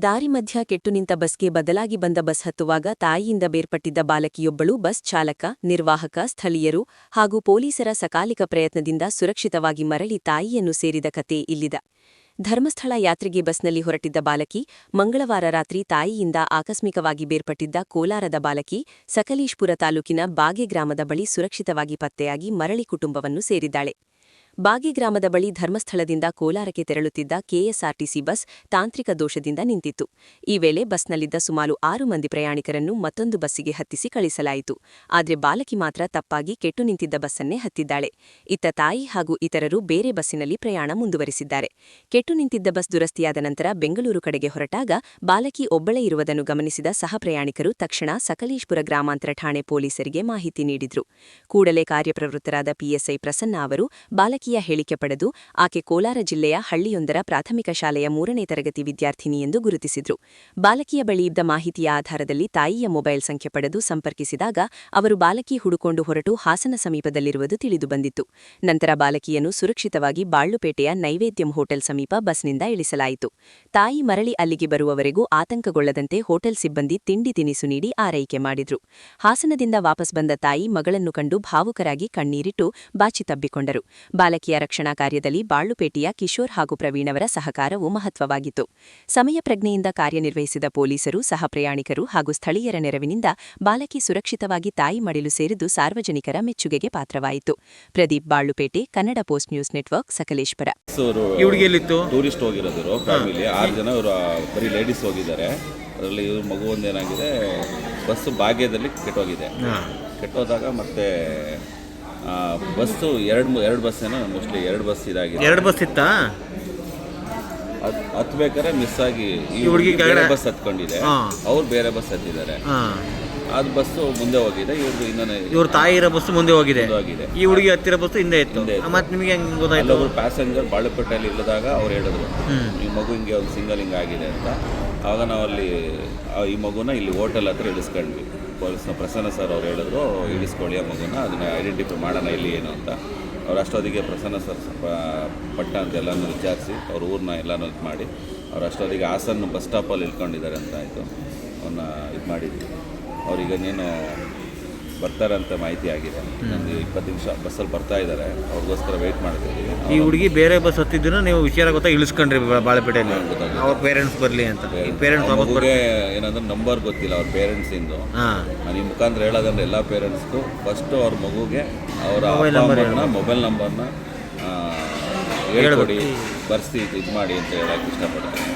ದಾರಿ ಮಧ್ಯ ಕೆಟ್ಟು ನಿಂತ ಬಸ್ಗೆ ಬದಲಾಗಿ ಬಂದ ಬಸ್ ಹತ್ತುವಾಗ ತಾಯಿಯಿಂದ ಬೇರ್ಪಟ್ಟಿದ್ದ ಬಾಲಕಿಯೊಬ್ಬಳು ಬಸ್ ಚಾಲಕ, ನಿರ್ವಾಹಕ, ಸ್ಥಳೀಯರು ಹಾಗೂ ಪೊಲೀಸರ ಸಕಾಲಿಕ ಪ್ರಯತ್ನದಿಂದ ಸುರಕ್ಷಿತವಾಗಿ ಮರಳಿ ತಾಯಿಯನ್ನು ಸೇರಿದ ಕತೆ ಇಲ್ಲಿದೆ. ಧರ್ಮಸ್ಥಳ ಯಾತ್ರೆಗೆ ಬಸ್ನಲ್ಲಿ ಹೊರಟಿದ್ದ ಬಾಲಕಿ, ಮಂಗಳವಾರ ರಾತ್ರಿ ತಾಯಿಯಿಂದ ಆಕಸ್ಮಿಕವಾಗಿ ಬೇರ್ಪಟ್ಟಿದ್ದ ಕೋಲಾರದ ಬಾಲಕಿ, ಸಕಲೇಶಪುರ ತಾಲೂಕಿನ ಬಾಗೆ ಗ್ರಾಮದ ಬಳಿ ಸುರಕ್ಷಿತವಾಗಿ ಪತ್ತೆಯಾಗಿ ಮರಳಿ ಕುಟುಂಬವನ್ನು ಸೇರಿದ್ದಾಳೆ. ಬಾಗೆ ಗ್ರಾಮದ ಬಳಿ ಧರ್ಮಸ್ಥಳದಿಂದ ಕೋಲಾರಕ್ಕೆ ತೆರಳುತ್ತಿದ್ದ ಕೆಎಸ್ಆರ್ಟಿಸಿ ಬಸ್ ತಾಂತ್ರಿಕ ದೋಷದಿಂದ ನಿಂತಿತ್ತು. ಈ ವೇಳೆ ಬಸ್ನಲ್ಲಿದ್ದ ಸುಮಾರು 6 ಮಂದಿ ಪ್ರಯಾಣಿಕರನ್ನು ಮತ್ತೊಂದು ಬಸ್ಸಿಗೆ ಹತ್ತಿಸಿ ಕಳಿಸಲಾಯಿತು. ಆದರೆ ಬಾಲಕಿ ಮಾತ್ರ ತಪ್ಪಾಗಿ ಕೆಟ್ಟು ನಿಂತಿದ್ದ ಬಸ್ಸನ್ನೇ ಹತ್ತಿದ್ದಾಳೆ. ಇತ್ತ ತಾಯಿ ಹಾಗೂ ಇತರರು ಬೇರೆ ಬಸ್ಸಿನಲ್ಲಿ ಪ್ರಯಾಣ ಮುಂದುವರಿಸಿದ್ದಾರೆ. ಕೆಟ್ಟು ನಿಂತಿದ್ದ ಬಸ್ ದುರಸ್ತಿಯಾದ ನಂತರ ಬೆಂಗಳೂರು ಕಡೆಗೆ ಹೊರಟಾಗ ಬಾಲಕಿ ಒಬ್ಬಳೇ ಇರುವುದನ್ನು ಗಮನಿಸಿದ ಸಹ ಪ್ರಯಾಣಿಕರು ತಕ್ಷಣ ಸಕಲೇಶಪುರ ಗ್ರಾಮಾಂತರ ಠಾಣೆ ಪೊಲೀಸರಿಗೆ ಮಾಹಿತಿ ನೀಡಿದ್ರು. ಕೂಡಲೇ ಕಾರ್ಯಪ್ರವೃತ್ತರಾದ ಪಿಎಸ್ಐ ಪ್ರಸನ್ನ ಅವರು ಬಾಲಕಿಯ ಹೇಳಿಕೆ ಪಡೆದು ಆಕೆ ಕೋಲಾರ ಜಿಲ್ಲೆಯ ಹಳ್ಳಿಯೊಂದರ ಪ್ರಾಥಮಿಕ ಶಾಲೆಯ 3ನೇ ತರಗತಿ ವಿದ್ಯಾರ್ಥಿನಿ ಎಂದು ಗುರುತಿಸಿದ್ರು. ಬಾಲಕಿಯ ಬಳಿ ಇದ್ದ ಮಾಹಿತಿಯ ಆಧಾರದಲ್ಲಿ ತಾಯಿಯ ಮೊಬೈಲ್ ಸಂಖ್ಯೆ ಪಡೆದು ಸಂಪರ್ಕಿಸಿದಾಗ ಅವರು ಬಾಲಕಿ ಹುಡುಕೊಂಡು ಹೊರಟು ಹಾಸನ ಸಮೀಪದಲ್ಲಿರುವುದು ತಿಳಿದುಬಂದಿತ್ತು. ನಂತರ ಬಾಲಕಿಯನ್ನು ಸುರಕ್ಷಿತವಾಗಿ ಬಾಳ್ಳುಪೇಟೆಯ ನೈವೇದ್ಯಂ ಹೋಟೆಲ್ ಸಮೀಪ ಬಸ್ನಿಂದ ಇಳಿಸಲಾಯಿತು. ತಾಯಿ ಮರಳಿ ಅಲ್ಲಿಗೆ ಬರುವವರೆಗೂ ಆತಂಕಗೊಳ್ಳದಂತೆ ಹೋಟೆಲ್ ಸಿಬ್ಬಂದಿ ತಿಂಡಿ ತಿನಿಸು ನೀಡಿ ಆರೈಕೆ ಮಾಡಿದ್ರು. ಹಾಸನದಿಂದ ವಾಪಸ್ ಬಂದ ತಾಯಿ ಮಗಳನ್ನು ಕಂಡು ಭಾವುಕರಾಗಿ ಕಣ್ಣೀರಿಟ್ಟು ಬಾಚಿ ತಬ್ಬಿಕೊಂಡರು. ಬಾಲಕಿಯ ರಕ್ಷಣಾ ಕಾರ್ಯದಲ್ಲಿ ಬಾಳ್ಳುಪೇಟೆಯ ಕಿಶೋರ್ ಹಾಗೂ ಪ್ರವೀಣ್ ಅವರ ಸಹಕಾರವು ಮಹತ್ವವಾಗಿತ್ತು. ಸಮಯ ಪ್ರಜ್ಞೆಯಿಂದ ಕಾರ್ಯನಿರ್ವಹಿಸಿದ ಪೊಲೀಸರು, ಸಹ ಪ್ರಯಾಣಿಕರು ಹಾಗೂ ಸ್ಥಳೀಯರ ನೆರವಿನಿಂದ ಬಾಲಕಿ ಸುರಕ್ಷಿತವಾಗಿ ತಾಯಿ ಮಡಿಲು ಸೇರಿದ್ದು ಸಾರ್ವಜನಿಕರ ಮೆಚ್ಚುಗೆಗೆ ಪಾತ್ರವಾಯಿತು. Pradeep, Ballupete, Kannada post news network, Sakleshpur. Tourist ಹೋಗಿರೋದು ಫ್ಯಾಮಿಲಿ 6 ಜನ, ಇವರು ಬರೀ ಲೇಡೀಸ್ ಹೋಗಿದ್ದಾರೆ. ಅದರಲ್ಲಿ ಇವ್ರ ಮಗು ಒಂದೇನಾಗಿದೆ, ಬಸ್ಸು ಭಾಗ್ಯದಲ್ಲಿ ಕೆಟ್ಟೋಗಿದೆ. ಕೆಟ್ಟೋದಾಗ ಮತ್ತೆ ಬಸ್ಸು ಎರಡು ಬಸ್ ಏನೋ ಮೋಸ್ಟ್ಲಿ 2 ಬಸ್ ಇದಾಗಿದೆ. 2 ಬಸ್ ಇತ್ತಾ? ಹತ್ಬೇಕಾದ್ರೆ ಮಿಸ್ ಆಗಿ ಈ ಹುಡುಗಿ ಬೇರೆ ಬಸ್ ಹತ್ಕೊಂಡಿದೆ, ಅವ್ರು ಬೇರೆ ಬಸ್ ಹತ್ತಿದ್ದಾರೆ. ಅದು ಬಸ್ಸು ಮುಂದೆ ಹೋಗಿದೆ, ಇವ್ರ ತಾಯಿ ಇರೋ ಬಸ್ ಮುಂದೆ ಹೋಗಿದೆ. ಈ ಹುಡುಗಿ ಹತ್ತಿರೋ ಬಸ್ ಹಿಂದೆ ಇತ್ತು. ಮತ್ತೆ ನಿಮಗೆ ಹೆಂಗೆ ಗೊತ್ತಾಯ್ತು? ಒಬ್ಬರು ಪ್ಯಾಸೆಂಜರ್ ಬಾಳುಪೇಟೆಯಲ್ಲಿ ಇಲ್ಲದಾಗ ಅವ್ರು ಹೇಳಿದ್ರು ಈ ಮಗು ಹಿಂಗೆ ಒಂದು ಸಿಂಗಲ್ ಹಿಂಗೆ ಆಗಿದೆ ಅಂತ. ಆವಾಗ ನಾವು ಅಲ್ಲಿ ಈ ಮಗುನ ಇಲ್ಲಿ ಹೋಟೆಲ್ ಹತ್ರ ಇಳಿಸ್ಕೊಂಡ್ವಿ. ಪೊಲೀಸ್ನ ಪ್ರಸನ್ನ ಸರ್ ಅವ್ರು ಹೇಳಿದ್ರು ಇಳಿಸ್ಕೊಳ್ಳಿ ಆ ಮಗುನ, ಅದನ್ನ ಐಡೆಂಟಿಫೈ ಮಾಡೋಣ ಇಲ್ಲಿ ಏನು ಅಂತ. ಅವ್ರು ಅಷ್ಟೊತ್ತಿಗೆ ಪ್ರಸನ್ನ ಸರ್ ಪಟ್ಟ ಅಂತೆಲ್ಲನೂ ವಿಚಾರಿಸಿ ಅವ್ರ ಊರನ್ನ ಎಲ್ಲನೂ ಇದು ಮಾಡಿ ಅವ್ರು ಅಷ್ಟೊತ್ತಿಗೆ ಹಾಸನ ಬಸ್ ಸ್ಟಾಪಲ್ಲಿ ಇಳ್ಕೊಂಡಿದ್ದಾರೆ ಅಂತ ಆಯಿತು. ಅವನ್ನ ಇದು ಮಾಡಿದ್ವಿ. ಅವ್ರಿಗೆ ಇನ್ನೇನು ಬರ್ತಾರೆ ಅಂತ ಮಾಹಿತಿ ಆಗಿದೆ. ನಮಗೆ 20 ನಿಮಿಷ ಬಸ್ಸಲ್ಲಿ ಬರ್ತಾ ಇದ್ದಾರೆ, ಅವ್ರಿಗೋಸ್ಕರ ವೆಯ್ಟ್ ಮಾಡ್ತಿದ್ದೀವಿ. ಈ ಹುಡುಗಿ ಬೇರೆ ಬಸ್ ಹತ್ತಿದ್ದನ್ನು ನೀವು ವಿಚಾರ ಗೊತ್ತಾ ಇಳಿಸ್ಕೊಂಡ್ರಿ ಬಾಳೆಪೇಟೆಯಲ್ಲಿ? ಅವ್ರ ಪೇರೆಂಟ್ಸ್ ಬರಲಿ ಅಂತ. ಮಗುಗೆ ಏನಂದ್ರೆ ನಂಬರ್ ಗೊತ್ತಿಲ್ಲ ಅವ್ರ ಪೇರೆಂಟ್ಸಿಂದು. ನಾನು ಈ ಮುಖಾಂತರ ಹೇಳೋದಂದ್ರೆ ಎಲ್ಲ ಪೇರೆಂಟ್ಸ್ಗೂ ಫಸ್ಟು ಅವ್ರ ಮಗುಗೆ ಅವರ ಮೊಬೈಲ್ ನಂಬರ್ನ ಹೇಳ್ಕೊಡಿ, ಬರ್ಸಿ ಇದು ಮಾಡಿ ಅಂತ ಹೇಳೋಕ್ಕೆ ಇಷ್ಟಪಡ್ತೀನಿ.